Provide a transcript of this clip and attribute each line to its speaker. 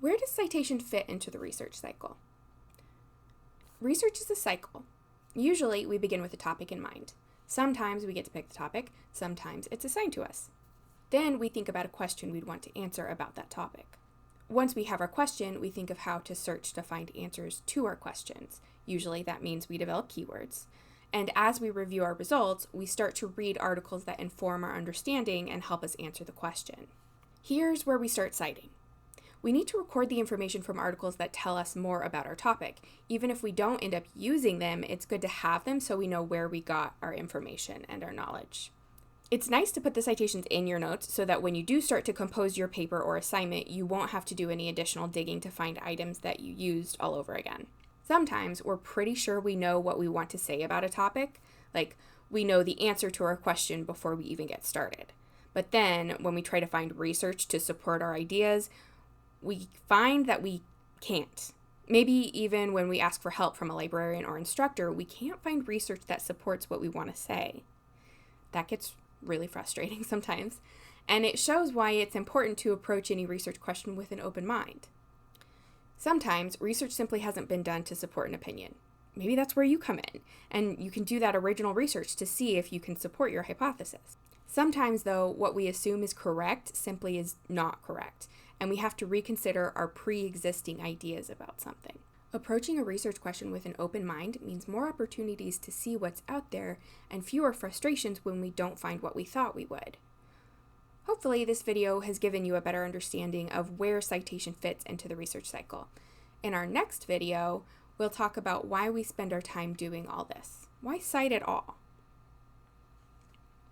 Speaker 1: Where does citation fit into the research cycle? Research is a cycle. Usually, we begin with a topic in mind. Sometimes we get to pick the topic, sometimes it's assigned to us. Then we think about a question we'd want to answer about that topic. Once we have our question, we think of how to search to find answers to our questions. Usually that means we develop keywords. And as we review our results, we start to read articles that inform our understanding and help us answer the question. Here's where we start citing. We need to record the information from articles that tell us more about our topic. Even if we don't end up using them, it's good to have them so we know where we got our information and our knowledge. It's nice to put the citations in your notes so that when you do start to compose your paper or assignment, you won't have to do any additional digging to find items that you used all over again. Sometimes we're pretty sure we know what we want to say about a topic, like we know the answer to our question before we even get started. But then when we try to find research to support our ideas, we find that we can't. Maybe even when we ask for help from a librarian or instructor, we can't find research that supports what we want to say. That gets really frustrating sometimes, and it shows why it's important to approach any research question with an open mind. Sometimes research simply hasn't been done to support an opinion. Maybe that's where you come in, and you can do that original research to see if you can support your hypothesis. Sometimes, though, what we assume is correct simply is not correct, and we have to reconsider our pre-existing ideas about something. Approaching a research question with an open mind means more opportunities to see what's out there and fewer frustrations when we don't find what we thought we would. Hopefully, this video has given you a better understanding of where citation fits into the research cycle. In our next video, we'll talk about why we spend our time doing all this. Why cite at all?